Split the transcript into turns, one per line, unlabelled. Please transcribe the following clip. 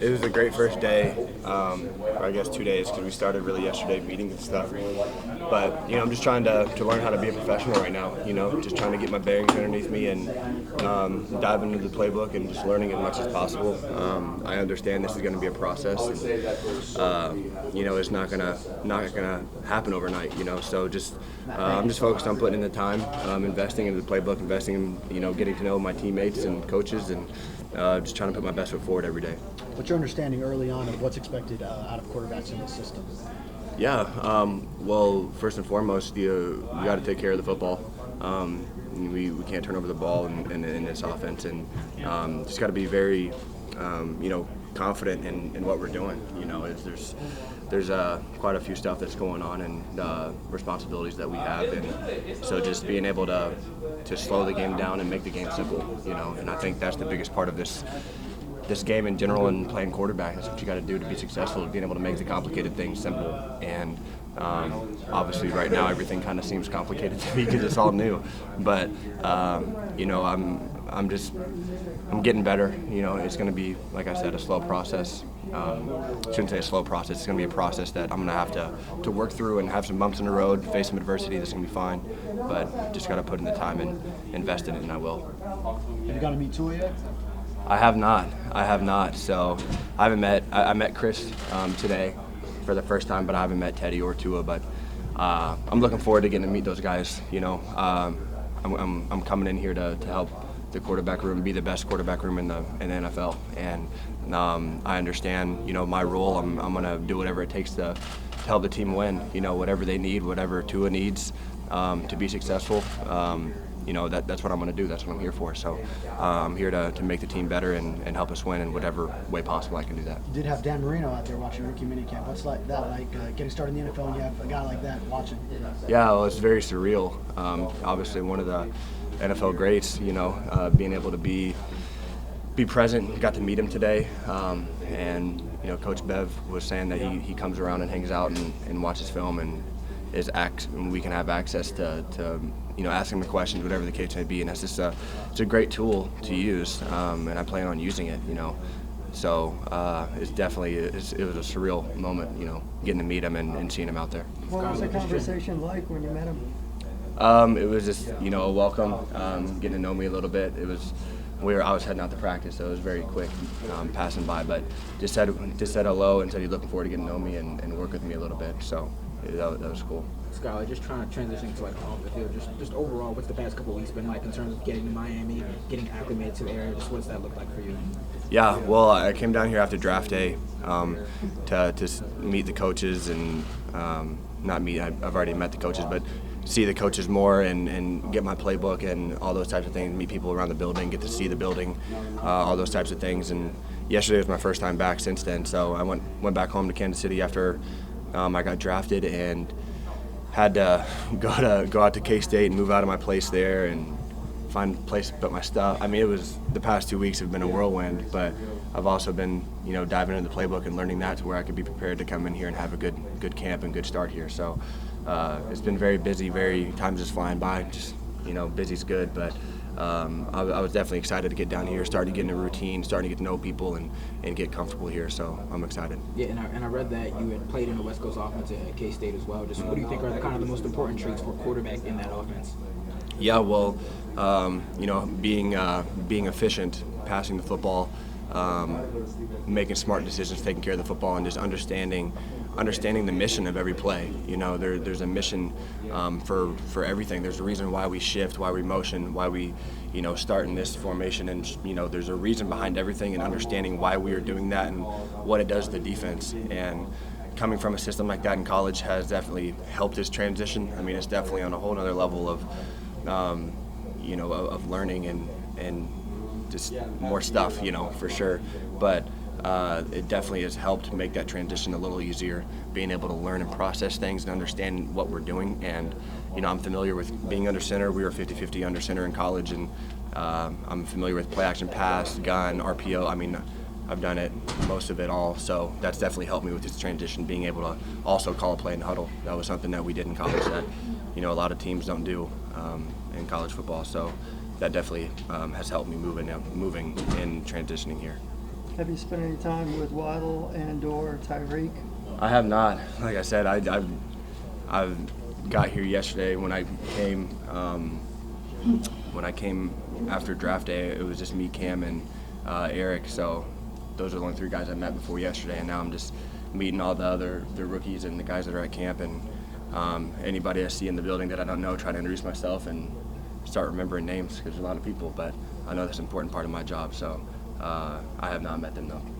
It was a great first day, or I guess 2 days, because we started really yesterday meetings and stuff. But, I'm just trying to learn how to be a professional right now, just trying to get my bearings underneath me and dive into the playbook and just learning as much as possible. I understand this is going to be a process, and, it's not gonna happen overnight, so just I'm just focused on putting in the time, investing into the playbook, investing in, getting to know my teammates and coaches, and just trying to put my best foot forward every day.
What's your understanding early on of what's expected out of quarterbacks in this system?
Yeah, well, first and foremost, you got to take care of the football. We can't turn over the ball in this offense, and just got to be very, confident in what we're doing. There's quite a few stuff that's going on and responsibilities that we have, and so just being able to slow the game down and make the game simple, and I think that's the biggest part of this game in general, and playing quarterback. That's what you got to do to be successful, being able to make the complicated things simple. And obviously right now everything kind of seems complicated to me because it's all new, but I'm getting better. It's going to be, like I said, a slow process. I shouldn't say a slow process. It's going to be a process that I'm going to have to work through and have some bumps in the road, face some adversity. That's going to be fine, but just got to put in the time and invest in it, and I will.
Have you got to meet Tua yet?
I have not. So I haven't met. I met Chris today for the first time, but I haven't met Teddy or Tua. But I'm looking forward to getting to meet those guys. I'm coming in here to help the quarterback room be the best quarterback room in the NFL, and I understand my role. I'm going to do whatever it takes to help the team win. Whatever they need, whatever Tua needs to be successful. That's what I'm going to do. That's what I'm here for. So I'm here to make the team better and help us win in whatever way possible I can do that.
You did have Dan Marino out there watching Rookie Minicamp. What's that like getting started in the NFL and you have a guy like that watching?
Yeah, well, it's very surreal. Obviously, one of the NFL greats, being able to be present. Got to meet him today, and Coach Bev was saying that he comes around and hangs out and watches film and we can have access to ask him the questions, whatever the case may be, and that's just it's a great tool to use, and I plan on using it. So it's definitely it was a surreal moment, getting to meet him and seeing him out there.
What was the conversation like when you met him?
It was just a welcome, getting to know me a little bit. I was heading out to practice, so it was very quick, passing by, but just said hello and said he's looking forward to getting to know me and work with me a little bit. So that was cool.
Skylar, just trying to transition to off the field, just overall, what's the past couple of weeks been like in terms of getting to Miami, getting acclimated to the area? Just what's that look like for you?
Yeah, well, I came down here after draft day to meet the coaches and not meet. I've already met the coaches, but see the coaches more and get my playbook and all those types of things. Meet people around the building, get to see the building, all those types of things. And yesterday was my first time back since then, so I went back home to Kansas City after I got drafted and had to go out to K-State and move out of my place there and find a place to put my stuff. I mean, the past 2 weeks have been a whirlwind, but I've also been diving into the playbook and learning that to where I could be prepared to come in here and have a good camp and good start here. So it's been very busy, time's just flying by. Just busy's good, but I was definitely excited to get down here, start to get in a routine, starting to get to know people and get comfortable here. So I'm excited.
Yeah, and I read that you had played in the West Coast offense at K-State as well. Just what do you think are the most important traits for a quarterback in that offense?
Yeah, well, being efficient, passing the football, making smart decisions, taking care of the football, and just understanding the mission of every play. There's a mission for everything. There's a reason why we shift, why we motion, why we start in this formation, and there's a reason behind everything, and understanding why we are doing that and what it does to the defense. And coming from a system like that in college has definitely helped this transition. I mean, it's definitely on a whole other level of of learning and just more stuff, for sure. But it definitely has helped make that transition a little easier, being able to learn and process things and understand what we're doing. And, I'm familiar with being under center. We were 50-50 under center in college, and I'm familiar with play action pass, gun, RPO. I mean, I've done it, most of it all. So that's definitely helped me with this transition, being able to also call a play in the huddle. That was something that we did in college that, a lot of teams don't do in college football. So that definitely has helped me moving and transitioning here.
Have you spent any time with Waddle and or Tyreek?
I have not. Like I said, I've got here yesterday. When I came after draft day, it was just me, Cam, and Eric. So those are the only 3 guys I met before yesterday, and now I'm just meeting all the rookies and the guys that are at camp, and anybody I see in the building that I don't know, try to introduce myself and start remembering names, because there's a lot of people, but I know that's an important part of my job. So I have not met them though.